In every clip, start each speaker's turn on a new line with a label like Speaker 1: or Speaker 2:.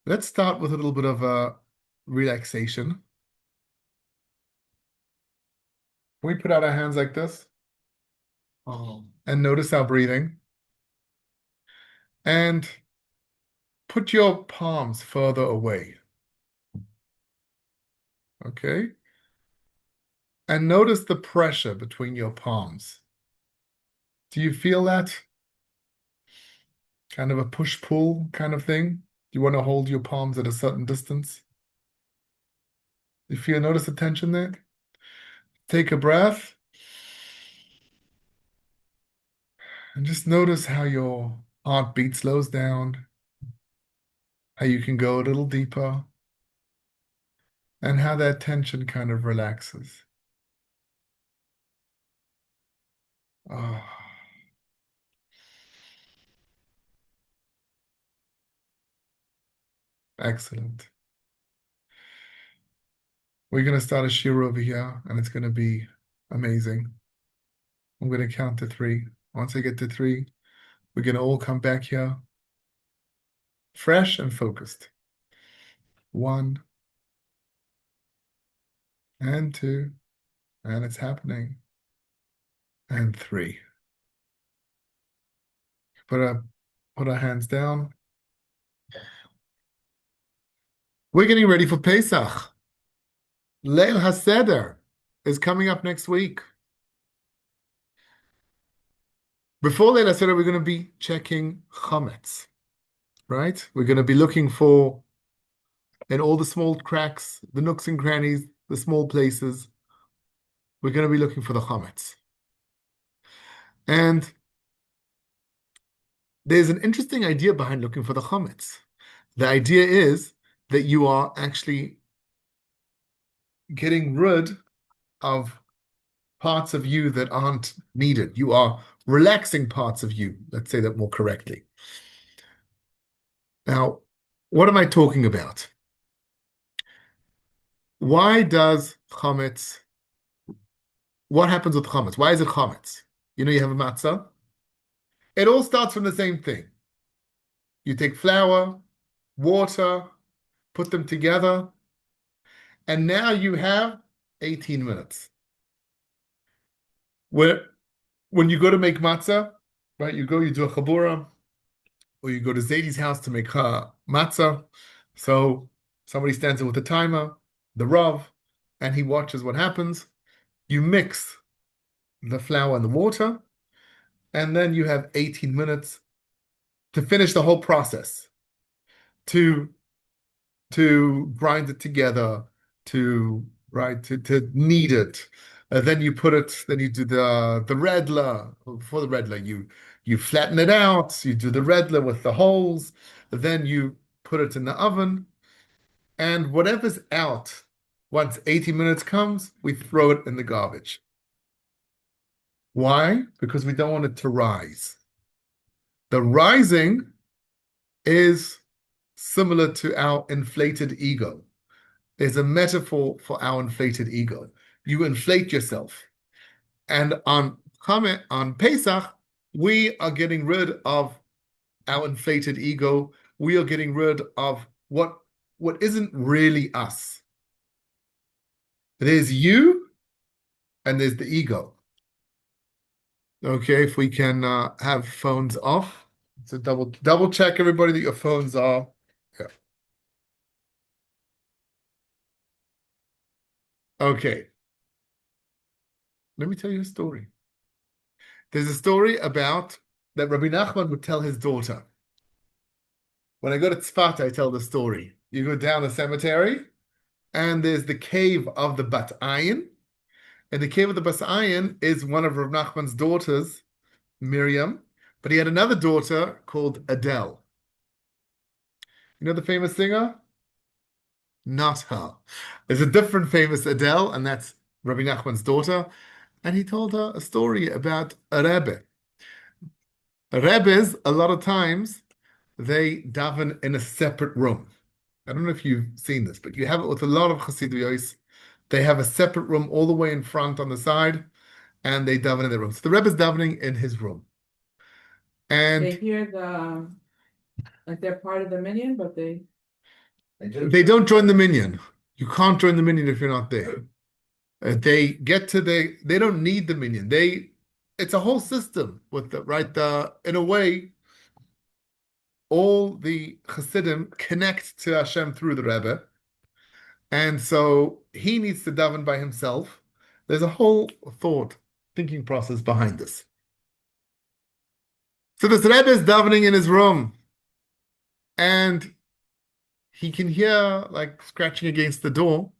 Speaker 1: Let's start with a little bit of a relaxation. Can we put out our hands like this and notice our breathing? And put your palms further away, okay? And notice the pressure between your palms. Do you feel that? Kind of a push-pull kind of thing? You want to hold your palms at a certain distance? Notice the tension there? Take a breath and just notice how your heartbeat slows down, how you can go a little deeper, and how that tension kind of relaxes. Oh, excellent. We're going to start a shiur over here, and it's going to be amazing. I'm going to count to three. Once I get to three, we're going to all come back here, fresh and focused. 1 and 2, and it's happening. And 3. Put our hands down. We're getting ready for Pesach. Leil HaSeder is coming up next week. Before Leil HaSeder, we're going to be checking Chametz, right? We're going to be looking for, in all the small cracks, the nooks and crannies, the small places, we're going to be looking for the Chametz. And there's an interesting idea behind looking for the Chametz. The idea is that you are actually getting rid of parts of you that aren't needed. You are relaxing parts of you. Let's say that more correctly. Now, what am I talking about? Why does chametz, what happens with chametz? Why is it chametz? You have a matzah. It all starts from the same thing. You take flour, water, put them together, and now you have 18 minutes. When you go to make matzah, right, you do a chabura, or you go to Zayd's house to make matzah. So somebody stands there with a timer, the Rav, and he watches what happens. You mix the flour and the water, and then you have 18 minutes to finish the whole process, to grind it together, to knead it. Then you do the redla. Before the redla, you flatten it out, you do the redla with the holes, then you put it in the oven, and whatever's out, once 80 minutes comes, we throw it in the garbage. Why? Because we don't want it to rise. The rising is similar to our inflated ego. There's a metaphor for our inflated ego. You inflate yourself. And on Pesach, we are getting rid of our inflated ego. We are getting rid of what isn't really us. There's you and there's the ego. Okay, if we can have phones off. So double check everybody that your phones are. Yeah. Okay. Let me tell you a story. There's a story about that Rabbi Nachman would tell his daughter. When I go to Tzfat, I tell the story. You go down the cemetery, and there's the cave of the Bat Ayin. And the cave of the Bat Ayin is one of Rabbi Nachman's daughters, Miriam, but he had another daughter called Adele. You know the famous singer? Not her. There's a different famous Adele, and that's Rabbi Nachman's daughter. And he told her a story about a Rebbe. Rebbes, a lot of times, they daven in a separate room. I don't know if you've seen this, but you have it with a lot of Chassidios. They have a separate room all the way in front on the side, and they daven in their room. So the Rebbe's davening in his room.
Speaker 2: They
Speaker 1: And
Speaker 2: hear like they're part of the minyan, but they
Speaker 1: They don't join the minyan. You can't join the minyan if you're not there. They don't need the minyan. It's a whole system with the right. In a way, all the Chassidim connect to Hashem through the Rebbe, and so he needs to daven by himself. There's a whole thinking process behind this. So this Rebbe is davening in his room, and he can hear like scratching against the door.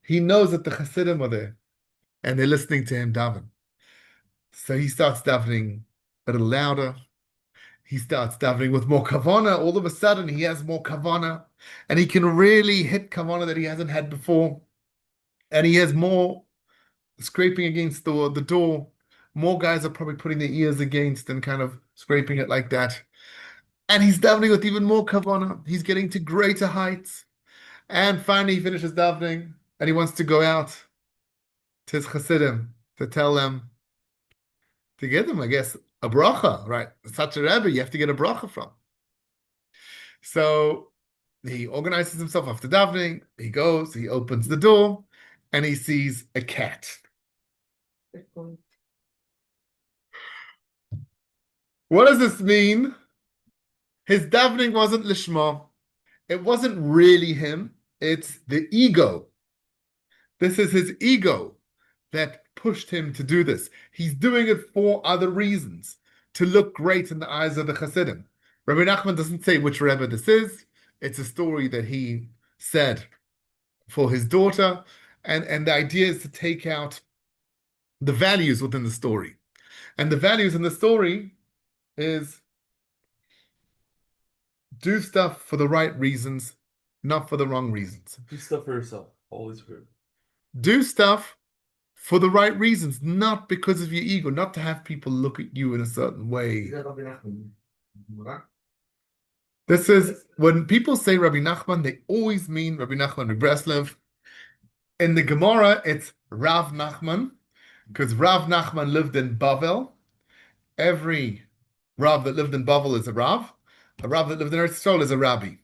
Speaker 1: He knows that the Chassidim are there, and they're listening to him daven. So he starts davening a little louder. He starts davening with more kavana. All of a sudden, he has more kavana, and he can really hit kavana that he hasn't had before. And he has more scraping against the door. More guys are probably putting their ears against and kind of scraping it like that. And he's davening with even more kavana. He's getting to greater heights. And finally, he finishes davening, and he wants to go out to his chassidim to tell them, to give them, I guess, a bracha, right? Such a Rebbe, you have to get a bracha from. So he organizes himself after davening. He goes, he opens the door, and he sees a cat. What does this mean? His davening wasn't lishma. It wasn't really him. It's the ego. This is his ego that pushed him to do this. He's doing it for other reasons, to look great in the eyes of the Chassidim. Rabbi Nachman doesn't say which Rebbe this is. It's a story that he said for his daughter, and the idea is to take out the values within the story. And the values in the story is do stuff for the right reasons, not for the wrong reasons.
Speaker 2: Do stuff for yourself. Always good.
Speaker 1: Do stuff for the right reasons, not because of your ego, not to have people look at you in a certain way. This is, when people say Rabbi Nachman, they always mean Rabbi Nachman of Breslov. In the Gemara, it's Rav Nachman, because Rav Nachman lived in Bavel. Every Rav that lived in Bavel is a Rav. A Rav that lived in Eretz Yisrael is a Rabbi.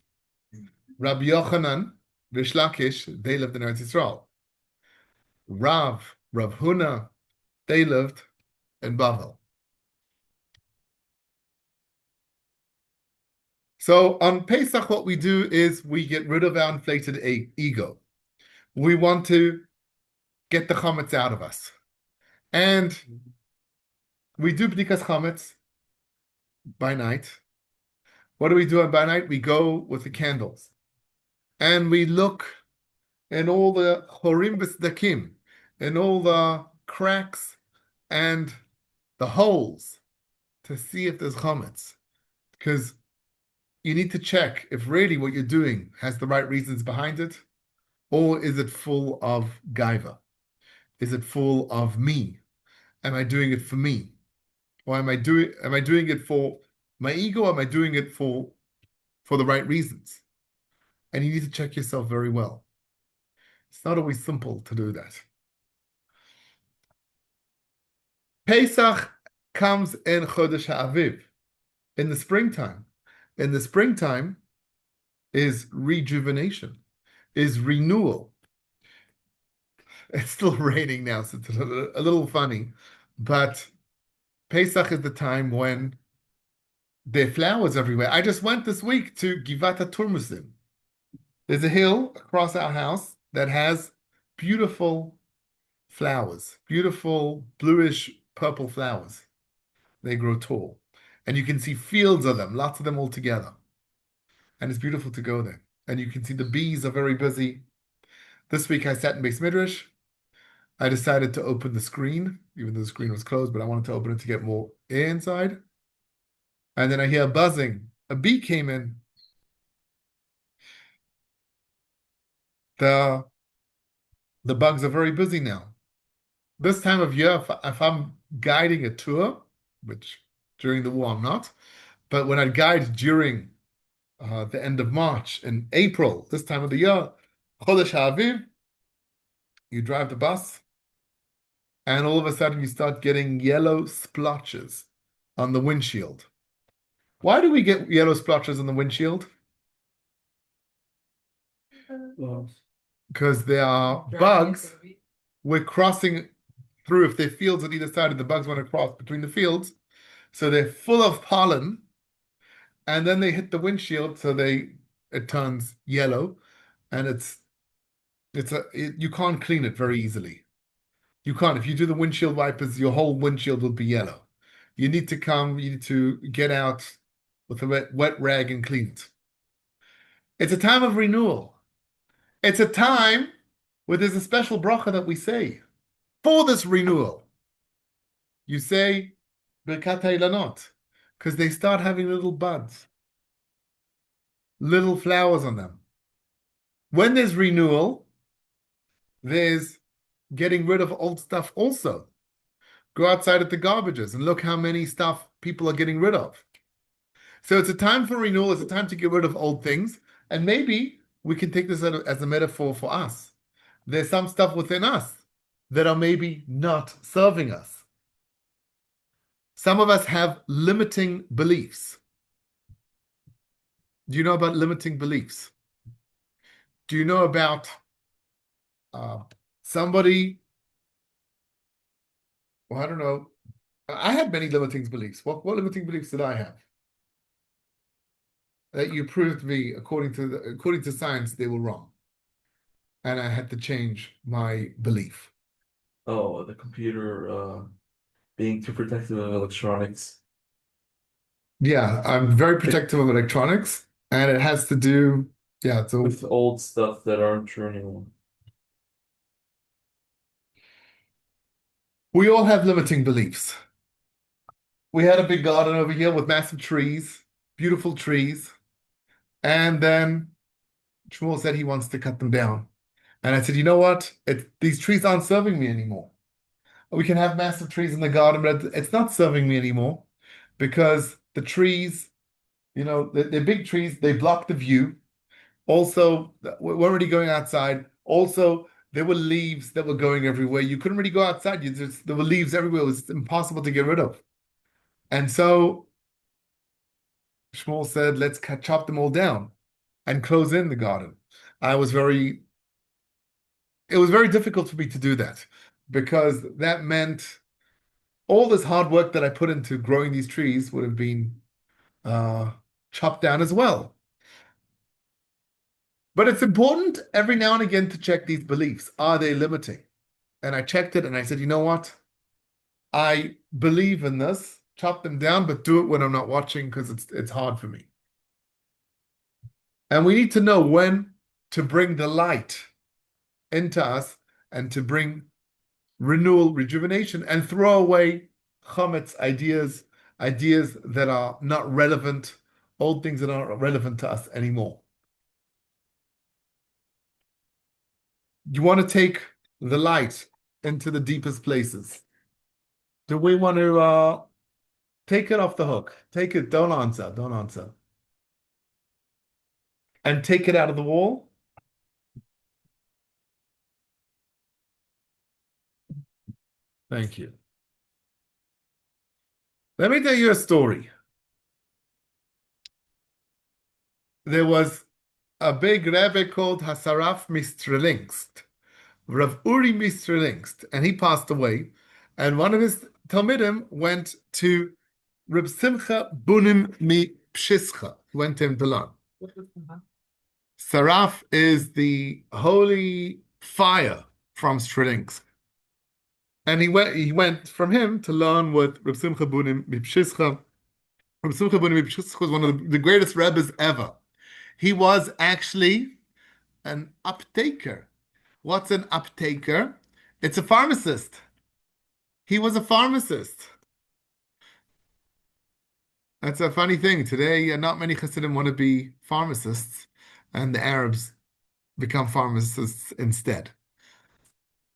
Speaker 1: Rabbi Yochanan, Rish Lakish, they lived in Eretz Yisrael. Rav Huna, they lived in Bavel. So on Pesach, what we do is we get rid of our inflated ego. We want to get the chametz out of us. And we do Bedikat Chametz by night. What do we do by night? We go with the candles. And we look in all the chorim v'sdakim, in all the cracks and the holes to see if there's chametz. Because you need to check if really what you're doing has the right reasons behind it, or is it full of gaiva? Is it full of me? Am I doing it for me? Or am I doing it for my ego? Or am I doing it for the right reasons? And you need to check yourself very well. It's not always simple to do that. Pesach comes in Chodesh HaAviv, in the springtime. In the springtime is rejuvenation, is renewal. It's still raining now, so it's a little funny, but Pesach is the time when there are flowers everywhere. I just went this week to Givata Turmusim. There's a hill across our house that has beautiful flowers, beautiful bluish purple flowers. They grow tall. And you can see fields of them, lots of them all together. And it's beautiful to go there. And you can see the bees are very busy. This week I sat in Beis Midrash. I decided to open the screen, even though the screen was closed, but I wanted to open it to get more air inside. And then I hear buzzing. A bee came in. The bugs are very busy now. This time of year, if I'm guiding a tour, which during the war I'm not, but when I guide during the end of March, in April, this time of the year, Chodesh HaAviv, you drive the bus, and all of a sudden you start getting yellow splotches on the windshield. Why do we get yellow splotches on the windshield? because there are bugs. We're crossing through. If there are fields on either side, and the bugs want to cross between the fields, so they're full of pollen, and then they hit the windshield, so it turns yellow, and you can't clean it very easily. You can't. If you do the windshield wipers, your whole windshield will be yellow. You need to get out with a wet rag and clean it. It's a time of renewal. It's a time where there's a special bracha that we say for this renewal. You say Bedikat Chametz because they start having little buds, little flowers on them. When there's renewal, there's getting rid of old stuff also. Go outside at the garbages and look how many stuff people are getting rid of. So it's a time for renewal. It's a time to get rid of old things. And maybe we can take this as a metaphor for us. There's some stuff within us that are maybe not serving us. Some of us have limiting beliefs. Do you know about limiting beliefs? Do you know about somebody? Well, I don't know. I had many limiting beliefs. What limiting beliefs did I have? That you proved me, according to science, they were wrong. And I had to change my belief.
Speaker 2: Oh, the computer being too protective of electronics.
Speaker 1: Yeah, I'm very protective of electronics, and it has to do, so
Speaker 2: With old stuff that aren't true anymore.
Speaker 1: we all have limiting beliefs. We had a big garden over here with massive trees, beautiful trees, and then Shmuel said he wants to cut them down. And I said, you know what? These trees aren't serving me anymore. We can have massive trees in the garden, but it's not serving me anymore because the trees, they're big trees, they block the view. Also, we're already going outside. Also, there were leaves that were going everywhere. You couldn't really go outside. There were leaves everywhere. It was impossible to get rid of. And so Shmuel said, let's chop them all down and close in the garden. It was very difficult for me to do that because that meant all this hard work that I put into growing these trees would have been chopped down as well. But it's important every now and again to check these beliefs. Are they limiting? And I checked it and I said, you know what? I believe in this, chop them down, but do it when I'm not watching because it's hard for me. And we need to know when to bring the light into us and to bring renewal, rejuvenation, and throw away chametz ideas that are not relevant, old things that aren't relevant to us anymore. You want to take the light into the deepest places. Do we want to take it off the hook? Take it, don't answer. And take it out of the wall? Thank you. Let me tell you a story. There was a big Rebbe called Hasaraf Mistrelingst, Rav Uri Mistrelingst, and he passed away. And one of his Talmidim went to Reb Simcha Bunim mi Peshischa, went to him to learn. Saraf is the holy fire from Strelinsk. And he went from him to learn with Reb Simcha Bunim mi Peshischa. Reb Simcha Bunim mi Peshischa was one of the greatest rabbis ever. He was actually an uptaker. What's an uptaker? It's a pharmacist. He was a pharmacist. That's a funny thing. Today, not many Chassidim want to be pharmacists, and the Arabs become pharmacists instead.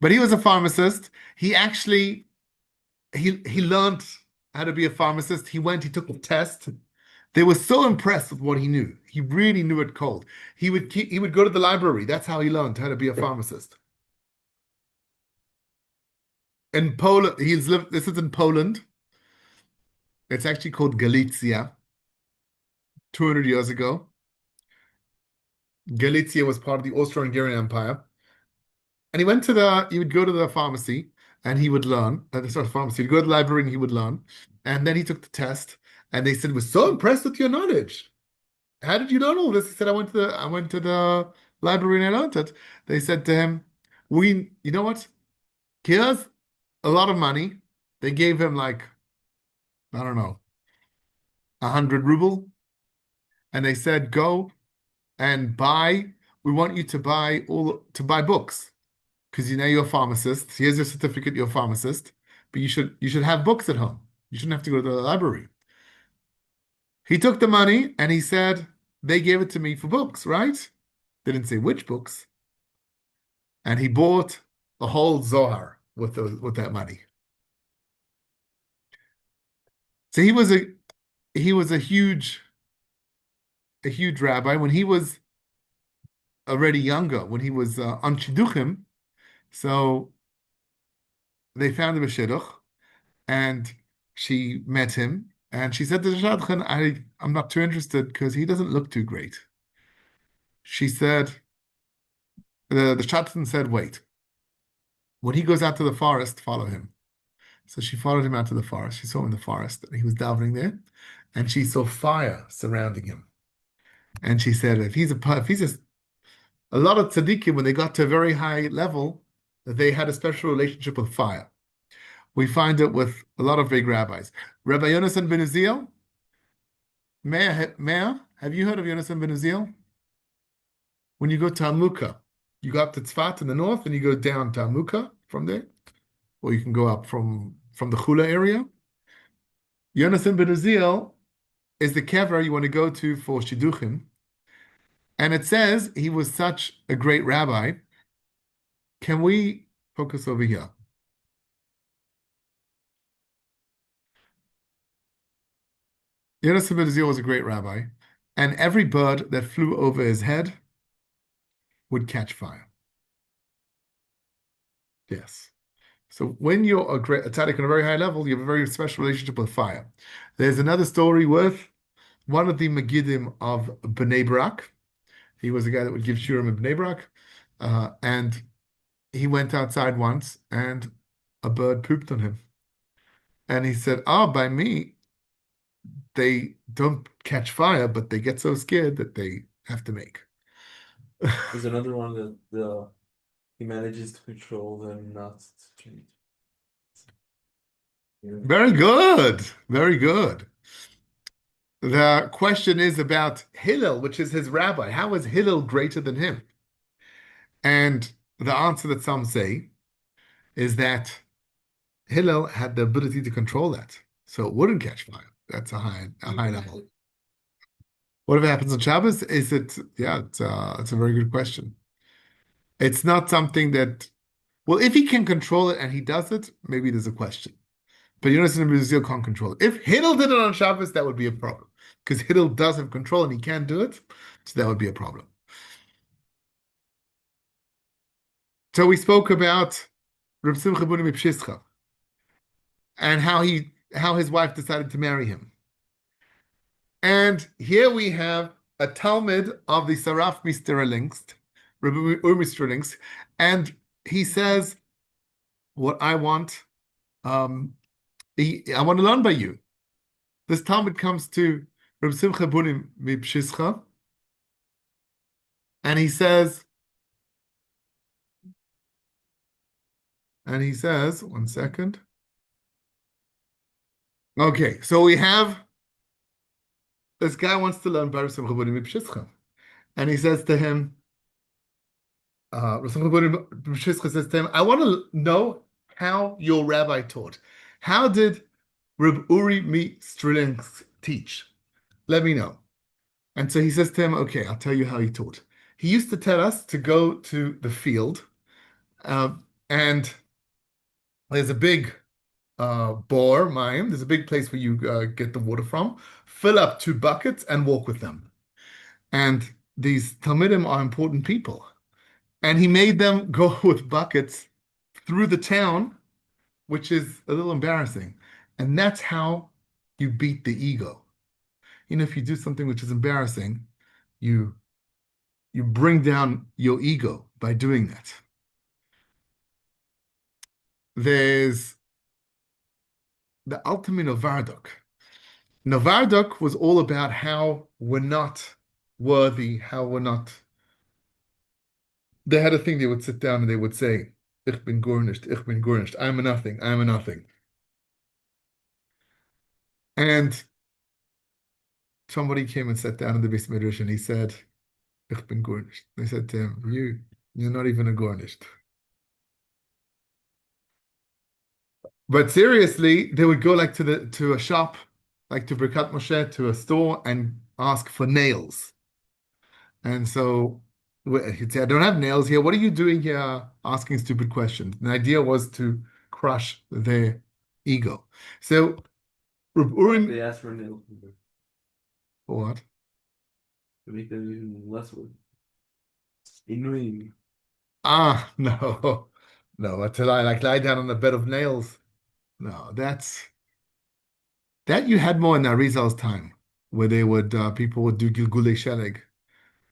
Speaker 1: But he was a pharmacist. He actually he learned how to be a pharmacist. He took a test. They were so impressed with what he knew. He really knew it cold. He would go to the library. That's how he learned how to be a pharmacist. In Poland, this is in Poland. It's actually called Galicia, 200 years ago. Galicia was part of the Austro-Hungarian Empire. And he would go to the pharmacy and he would learn. Sorry, pharmacy. He'd go to the library and he would learn. And then he took the test and they said, we're so impressed with your knowledge. How did you learn all this? He said, I went to the library and I learned it. They said to him, you know what? Here's a lot of money. They gave him like, I don't know, 100 ruble. And they said, go and we want you to buy books. Because you're a pharmacist. Here's your certificate, you're a pharmacist. But you should have books at home. You shouldn't have to go to the library. He took the money and he said, they gave it to me for books, right? They didn't say which books. And he bought a whole Zohar with that money. So he was a huge rabbi when he was already younger, when he was on Shidduchim. So they found him a shidduch, and she met him, and she said to the shadchan, I'm not too interested because he doesn't look too great. She said, the shadchan said, wait. When he goes out to the forest, follow him. So she followed him out to the forest. She saw him in the forest, and he was davening there, and she saw fire surrounding him. And she said, if he's a lot of tzaddikim, when they got to a very high level, they had a special relationship with fire. We find it with a lot of big rabbis. Rabbi Yonasan ben Uziel, Meir, have you heard of Yonasan ben Uziel? When you go to Amuka, you go up to Tzfat in the north, and you go down to Amuka from there, or you can go up from the Chula area. Yonasan ben Uziel is the kever you want to go to for Shidduchim. And it says he was such a great rabbi. Can we focus over here? Yonasan ben Uziel was a great rabbi, and every bird that flew over his head would catch fire. Yes. So when you're a tzaddik on a very high level, you have a very special relationship with fire. There's another story with one of the Megiddim of Bnei Brak. He was a guy that would give shiurim in Bnei Brak, and he went outside once, and a bird pooped on him. And he said, by me, they don't catch fire, but they get so scared that they have to make.
Speaker 2: There's another one that he manages to control them not to change.
Speaker 1: Very good. Very good. The question is about Hillel, which is his rabbi. How is Hillel greater than him? And the answer that some say is that Hillel had the ability to control that, so it wouldn't catch fire. That's a high level. Whatever happens on Shabbos, it's a very good question. It's not something that, well, if he can control it and he does it, maybe there's a question. But Yonasan ben Uziel can't control it. If Hillel did it on Shabbos, that would be a problem. Because Hillel does have control and he can do it, so that would be a problem. So we spoke about Reb Simcha Bunim Peshischa and how his wife decided to marry him. And here we have a Talmud of the Saraf Misterlinsk, Rabbi Misterlinsk, and he says, what I want, I want to learn by you. This Talmud comes to Reb Simcha Bunim Peshischa, and he says, one second. Okay, so we have this guy wants to learn by Reb Simcha Bunim Peshischa, and he says to him, Reb Simcha Bunim Peshischa says to him, I want to know how your rabbi taught. How did Reb Uri Misterlinsk teach? Let me know. And so he says to him, okay, I'll tell you how he taught. He used to tell us to go to the field, and there's a big bore, mine. There's a big place where you get the water from. Fill up 2 buckets and walk with them. And these Talmidim are important people. And he made them go with buckets through the town, which is a little embarrassing. And that's how you beat the ego. If you do something which is embarrassing, you You bring down your ego by doing that. There's the ultimate Novardok. Novardok was all about how we're not worthy, how we're not. They had a thing they would sit down and they would say, Ich bin garnished, ich bin garnished, I'm a nothing, I'm a nothing. And somebody came and sat down in the Beis Midrash and he said, Ich bin garnished. They said to him, you're not even a garnished. But seriously, they would go like to a shop, like to Bedikat Moshe, to a store and ask for nails. And so he'd say, I don't have nails here. What are you doing here asking stupid questions? And the idea was to crush their ego. So Reb Urim,
Speaker 2: They asked for nails.
Speaker 1: what?
Speaker 2: To make them even less wood. Inuim.
Speaker 1: Ah, no. No, to lie down on a bed of nails. No, that you had more in Arizal's time, where they would people would do Gilgulei Sheleg.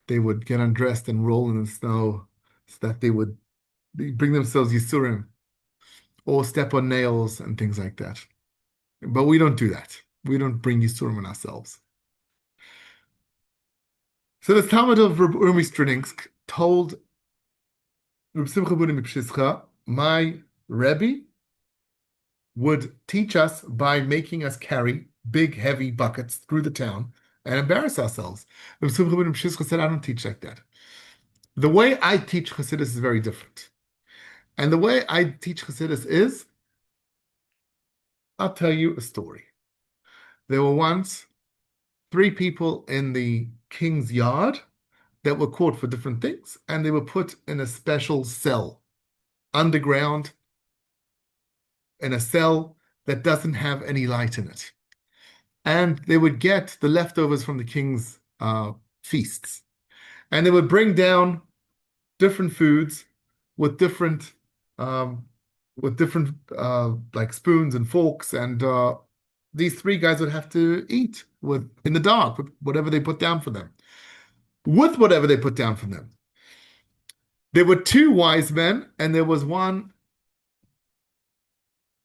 Speaker 1: They would get undressed and roll in the snow so that they would bring themselves Yisurim or step on nails and things like that. But we don't do that. We don't bring Yisurim on ourselves. So the Talmud of Rabbi Nachman told Rabbi Simcha Bunim Peshischa, my Rebbe would teach us by making us carry big, heavy buckets through the town and embarrass ourselves. Rabbi Simcha Bunim Peshischa said, I don't teach like that. The way I teach Chassidus is very different. And the way I teach Chassidus is, I'll tell you a story. There were once 3 people in the king's yard that were caught for different things, and they were put in a special cell, underground, in a cell that doesn't have any light in it. And they would get the leftovers from the king's feasts. And they would bring down different foods with different like spoons and forks, and these 3 guys would have to eat in the dark with whatever they put down for them. With whatever they put down for them. There were 2 wise men, and there was one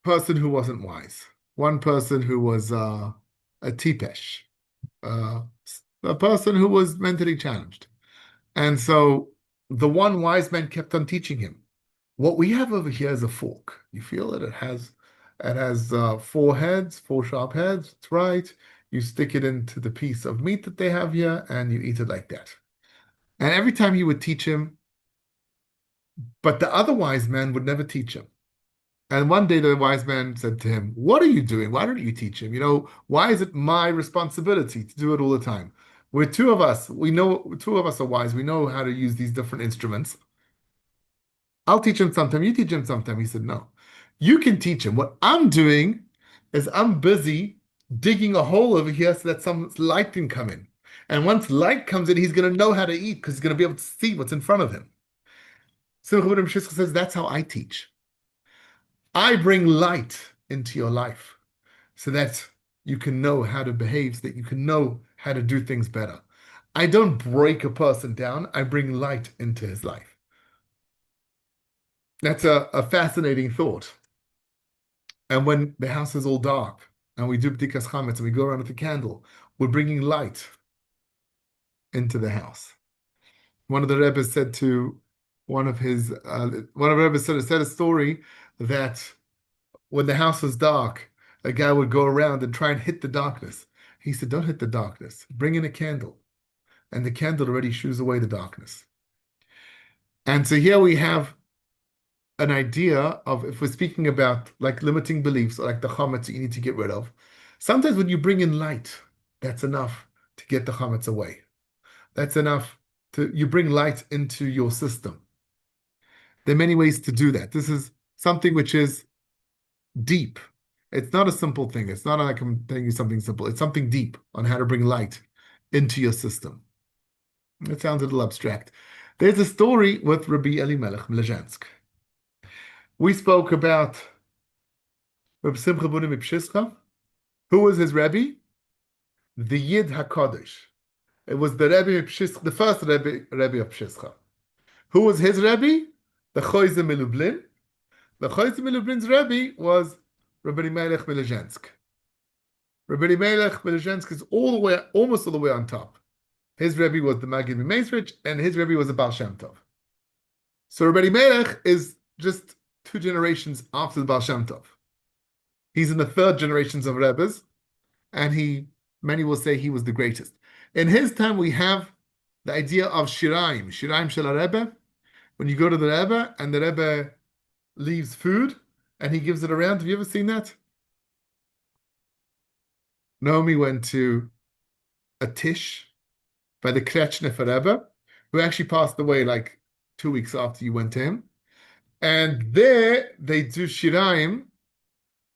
Speaker 1: person who wasn't wise. One person who was a tipesh, a person who was mentally challenged. And so the one wise man kept on teaching him. What we have over here is a fork. You feel it? It has 4 heads, 4 sharp heads. That's right. You stick it into the piece of meat that they have here, and you eat it like that. And every time he would teach him, but the other wise man would never teach him. And one day the wise man said to him, what are you doing? Why don't you teach him? Why is it my responsibility to do it all the time? We're 2 of us. We know 2 of us are wise. We know how to use these different instruments. I'll teach him sometime. You teach him sometime. He said, no. You can teach him. What I'm doing is I'm busy digging a hole over here so that some light can come in. And once light comes in, he's going to know how to eat because he's going to be able to see what's in front of him. So Rabbi Nachman says, that's how I teach. I bring light into your life so that you can know how to behave, so that you can know how to do things better. I don't break a person down. I bring light into his life. That's a fascinating thought. And when the house is all dark and we do Bedikat Chametz and we go around with a candle, we're bringing light into the house. One of the Rebbes said to one of the Rebbes said a story that when the house was dark, a guy would go around and try and hit the darkness. He said, don't hit the darkness. Bring in a candle. And the candle already shoos away the darkness. And so here we have an idea of, if we're speaking about like limiting beliefs, or like the chametz that you need to get rid of, sometimes when you bring in light, that's enough to get the chametz away. That's enough you bring light into your system. There are many ways to do that. This is something which is deep. It's not a simple thing. It's not like I'm telling you something simple. It's something deep on how to bring light into your system. It sounds a little abstract. There's a story with Rabbi Elimelech of Lizhensk. We spoke about Rabbi Simcha Bunim Peshischa. Who was his Rebbe? The Yid HaKadosh. It was the Rebbe of Peshischa, the first Rebbe of Peshischa. Who was his Rebbe? The Choizim Lublin. The Choizim Lublin's Rebbe was Rabbi Elimelech of Lizhensk. Rabbi Elimelech of Lizhensk is almost all the way on top. His Rebbe was the Maggid Mimesrich, and his Rebbe was the Baal Shem Tov. So Rabbi Elimelech is just 2 generations after the Baal Shem Tov. He's in the 3rd generations of Rebbes, and many will say he was the greatest. In his time, we have the idea of Shiraim Shel Rebbe. When you go to the Rebbe, and the Rebbe leaves food, and he gives it around. Have you ever seen that? Naomi went to a tish by the Krechnefer Rebbe, who actually passed away like 2 weeks after you went to him. And there they do Shiraim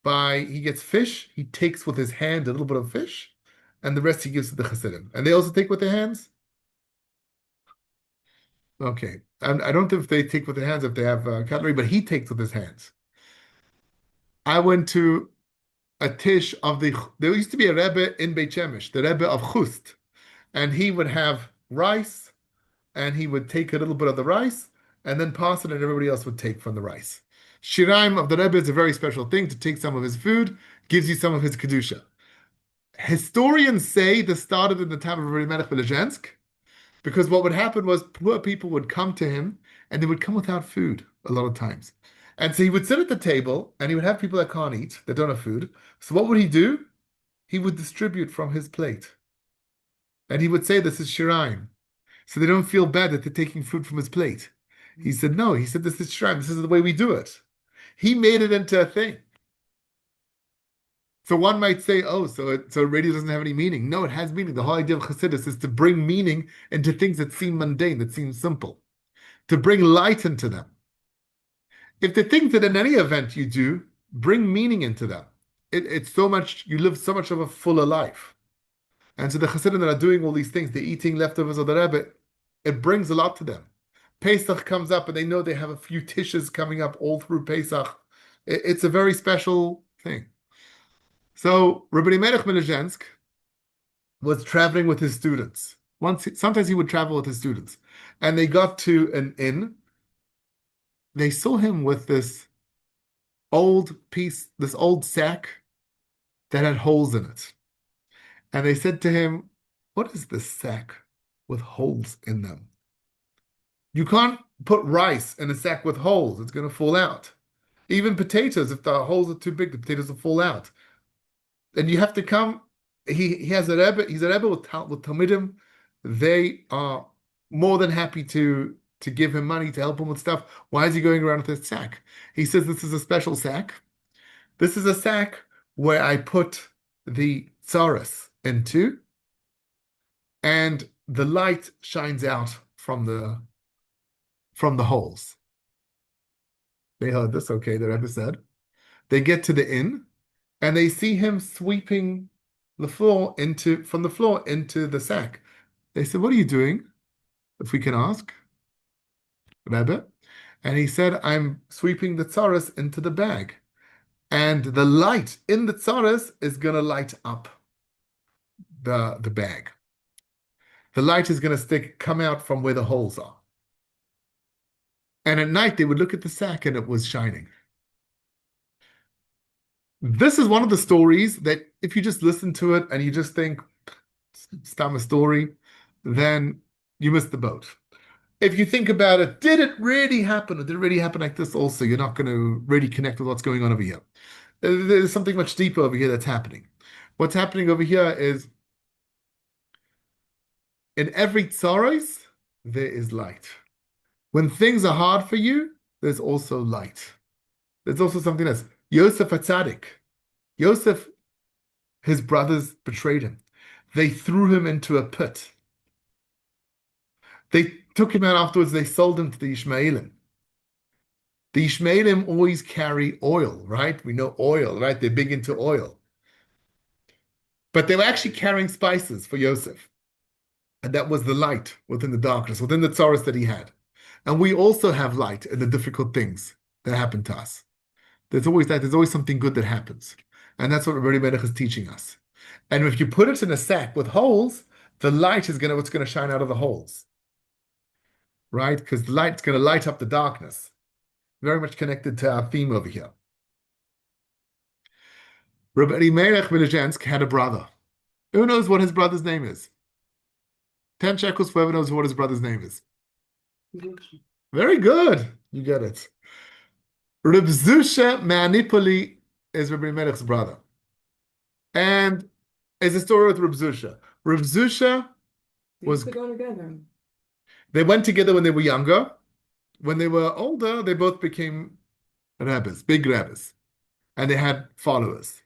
Speaker 1: he gets fish, he takes with his hand a little bit of fish, and the rest he gives to the Chassidim. And they also take with their hands? Okay. I don't know if they take with their hands if they have cutlery, but he takes with his hands. I went to a tish there used to be a Rebbe in Beit Shemesh, the Rebbe of Chust, and he would have rice, and he would take a little bit of the rice, and then pass it, and everybody else would take from the rice. Shiraim of the Rebbe is a very special thing. To take some of his food gives you some of his Kedusha. Historians say this started in the time of Rabbi Elimelech of Lizhensk, because what would happen was poor people would come to him, and they would come without food a lot of times. And so he would sit at the table, and he would have people that can't eat, that don't have food. So what would he do? He would distribute from his plate. And he would say, this is Shiraim. So they don't feel bad that they're taking food from his plate. He said, no. He said, this is Shiraim. This is the way we do it. He made it into a thing. So one might say, so radio doesn't have any meaning. No, it has meaning. The whole idea of Chassidus is to bring meaning into things that seem mundane, that seem simple, to bring light into them. If the things that in any event you do, bring meaning into them, it's so much, you live so much of a fuller life. And so the Chassidim that are doing all these things, they're eating leftovers of the Rebbe, it brings a lot to them. Pesach comes up, and they know they have a few tishes coming up all through Pesach. It's a very special thing. So Rabbi Elimelech of Lizhensk was traveling with his students. Sometimes he would travel with his students, and they got to an inn. They saw him with this old sack that had holes in it. And they said to him, what is this sack with holes in them? You can't put rice in a sack with holes. It's going to fall out. Even potatoes, if the holes are too big, the potatoes will fall out. And you have to come. He has a Rebbe. He's a Rebbe with Talmidim. They are more than happy to give him money, to help him with stuff. Why is he going around with this sack? He says, this is a special sack. This is a sack where I put the tsaras into, and the light shines out from the holes. They heard this, okay, the Rebbe said. They get to the inn, and they see him sweeping the floor from the floor into the sack. They said, what are you doing, if we can ask, Rebbe? And he said, I'm sweeping the tsaras into the bag. And the light in the tsaras is going to light up the bag. The light is going to come out from where the holes are. And at night, they would look at the sack, and it was shining. This is one of the stories that if you just listen to it and you just think, it's a story, then you missed the boat. If you think about it, did it really happen? Or did it really happen like this also? You're not going to really connect with what's going on over here. There's something much deeper over here that's happening. What's happening over here is, in every tsaros, there is light. When things are hard for you, there's also light. There's also something else. Yosef HaTzadik. Yosef, his brothers betrayed him. They threw him into a pit. They took him out afterwards. They sold him to the Ishmaelim. The Ishmaelim always carry oil, right? We know oil, right? They're big into oil. But they were actually carrying spices for Yosef. And that was the light within the darkness, within the tsaros that he had. And we also have light in the difficult things that happen to us. There's always that. There's always something good that happens. And that's what Rabbi Elimelech is teaching us. And if you put it in a sack with holes, the light is what's gonna shine out of the holes, right? Because the light's gonna light up the darkness. Very much connected to our theme over here. Rabbi Elimelech of Lizhensk had a brother. Who knows what his brother's name is? 10 shekels for whoever knows what his brother's name is. Very good. You get it. Rabbi Zusha of Anipoli is Rabbi Elimelech's brother. And it's a story with Rabbi Zusha. Rabbi Zusha was.
Speaker 2: They go together.
Speaker 1: They went together when they were younger. When they were older, they both became rabbis, big rabbis. And they had followers.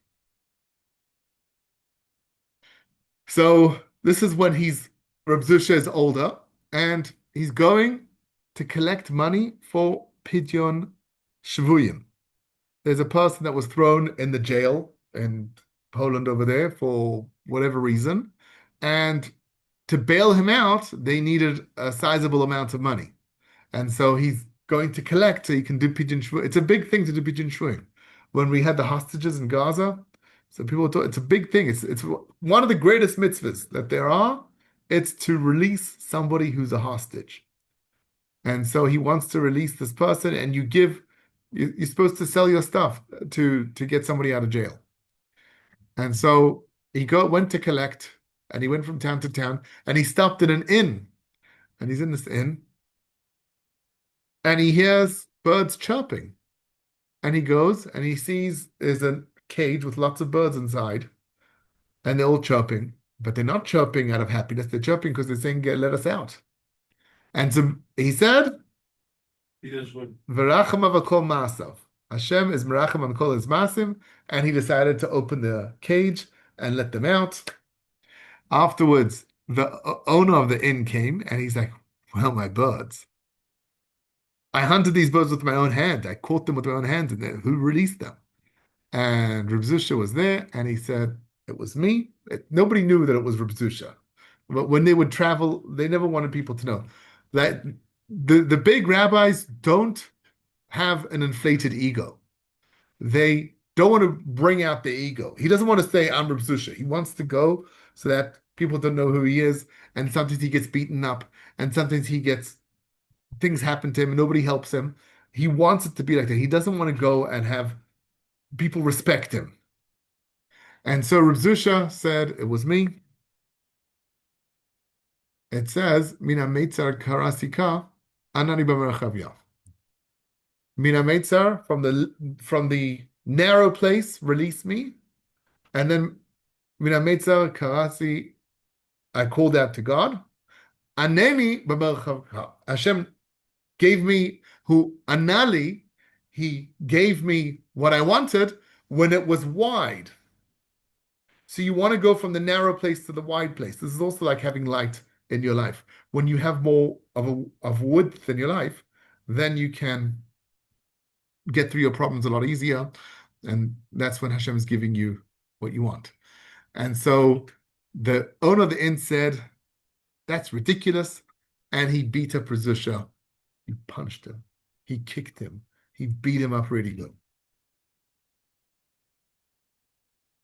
Speaker 1: So this is when Rabbi Zusha is older, and he's going to collect money for Pidyon Shvuyim. There's a person that was thrown in the jail in Poland over there for whatever reason, and to bail him out, they needed a sizable amount of money. And so he's going to collect so he can do Pidyon Shvuyim. It's a big thing to do Pidyon Shvuyim. When we had the hostages in Gaza, so people thought it's a big thing. It's one of the greatest mitzvahs that there are. It's to release somebody who's a hostage. And so he wants to release this person, and you're supposed to sell your stuff to get somebody out of jail. And so he went to collect, and he went from town to town, and he stopped in an inn. And he's in this inn, and he hears birds chirping. And he goes, and he sees there's a cage with lots of birds inside, and they're all chirping. But they're not chirping out of happiness. They're chirping because they're saying, let us out. And so he said, V'racham avakol ma'asav. Hashem is meracham on kol his masim, and he decided to open the cage and let them out. Afterwards, the owner of the inn came, and he's like, well, my birds. I hunted these birds with my own hand. I caught them with my own hands, and who released them? And Rabbi Zusha was there, and he said, it was me. Nobody knew that it was Rabbi Zusha. But when they would travel, they never wanted people to know. That the big rabbis don't have an inflated ego. They don't want to bring out the ego. He doesn't want to say, I'm Rabbi Zusha. He wants to go so that people don't know who he is, and sometimes he gets beaten up, and sometimes things happen to him, and nobody helps him. He wants it to be like that. He doesn't want to go and have people respect him. And so Rabbi Zusha said, it was me. It says, Mina Meitzar Karasika, Anani B'Merchavya. Mina Meitzar, from the narrow place, release me. And then Mina Meitzar Karasi, I called out to God. Anani B'Merchavya. Hashem gave me, Anali, he gave me what I wanted when it was wide. So you want to go from the narrow place to the wide place. This is also like having light in your life. When you have more of width in your life, then you can get through your problems a lot easier. And that's when Hashem is giving you what you want. And so the owner of the inn said, that's ridiculous. And he beat up Rabbi Zusha. He punched him. He kicked him. He beat him up really good.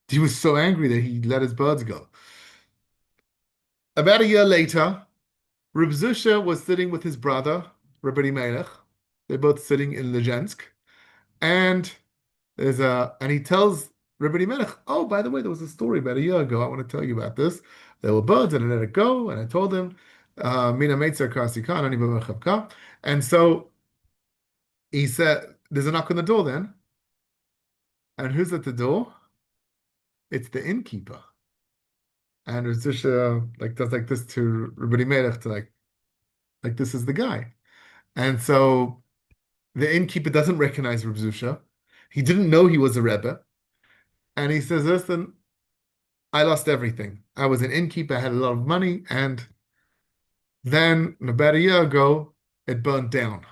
Speaker 1: He was so angry that he let his birds go. About a year later, Rabbi Zusha was sitting with his brother, Rabbi Elimelech. They're both sitting in Lizhensk. And he tells Rabbi Elimelech, oh, by the way, there was a story about a year ago. I want to tell you about this. There were birds, and I let it go, and I told him, Mina Meitzer Karasika, Ani B'Merchavka. And so he said, there's a knock on the door then. And who's at the door? It's the innkeeper. And Rabbi Zusha does like this to Rabbi Elimelech to like this is the guy. And so the innkeeper doesn't recognize Rabbi Zusha. He didn't know he was a Rebbe. And he says, listen, I lost everything. I was an innkeeper, I had a lot of money, and then about a year ago, it burnt down.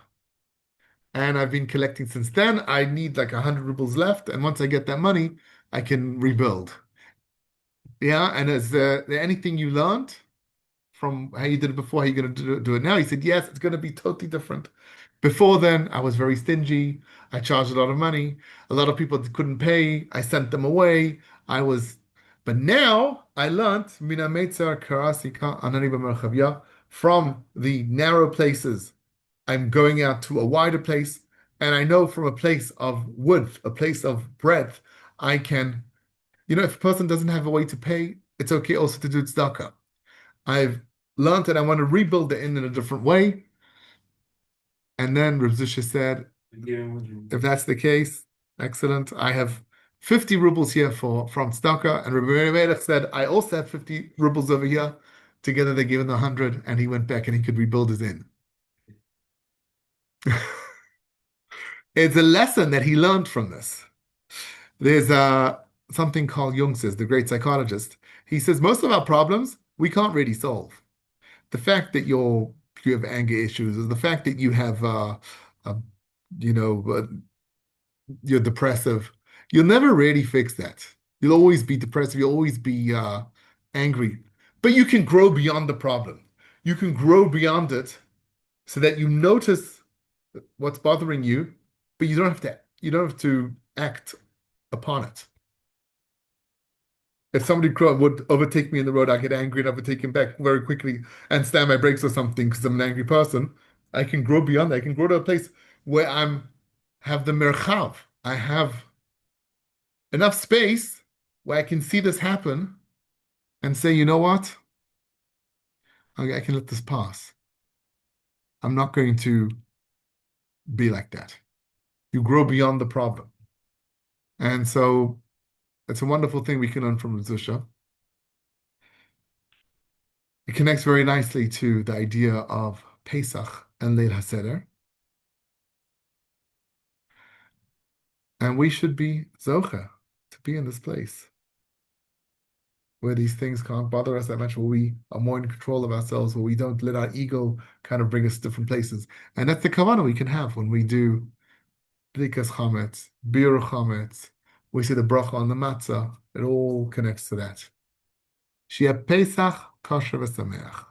Speaker 1: And I've been collecting since then. I need like 100 rubles left, and once I get that money, I can rebuild. Yeah, and is there anything you learned from how you did it before, how you're going to do it now? He said, yes, it's going to be totally different. Before then, I was very stingy. I charged a lot of money. A lot of people couldn't pay. I sent them away. I was But now I learned mina metzar karasika anani b'merchavya, from the narrow places. I'm going out to a wider place, and I know from a place of width, a place of breadth, I can, if a person doesn't have a way to pay, it's okay also to do tzedakah. I've learned that I want to rebuild the inn in a different way. And then Rabbi Zusha said, if that's the case, excellent. I have 50 rubles here from tzedakah. And Rabbi Elimelech said, I also have 50 rubles over here. Together they gave him 100, and he went back and he could rebuild his inn. It's a lesson that he learned from this. There's something called Jung says, the great psychologist. He says most of our problems we can't really solve. The fact that you have anger issues, or the fact that you have you know you're depressive, you'll never really fix that. You'll always be depressive. You'll always be angry, but you can grow beyond the problem. You can grow beyond it so that you notice what's bothering you, but you don't have to. You don't have to act upon it. If somebody would overtake me in the road, I get angry and overtake him back very quickly and slam my brakes or something because I'm an angry person. I can grow beyond that. I can grow to a place where have the merchav. I have enough space where I can see this happen and say, you know what? I can let this pass. I'm not going to be like that. You grow beyond the problem. And so it's a wonderful thing we can learn from Zusha. It connects very nicely to the idea of Pesach and Leil HaSeder. And we should be zocha to be in this place where these things can't bother us that much, where we are more in control of ourselves, where we don't let our ego kind of bring us to different places. And that's the kavanah we can have when we do Bedikat Chametz, Biur Chametz, we say the bracha on the matzah. It all connects to that. Shia Pesach kosher v'sameach.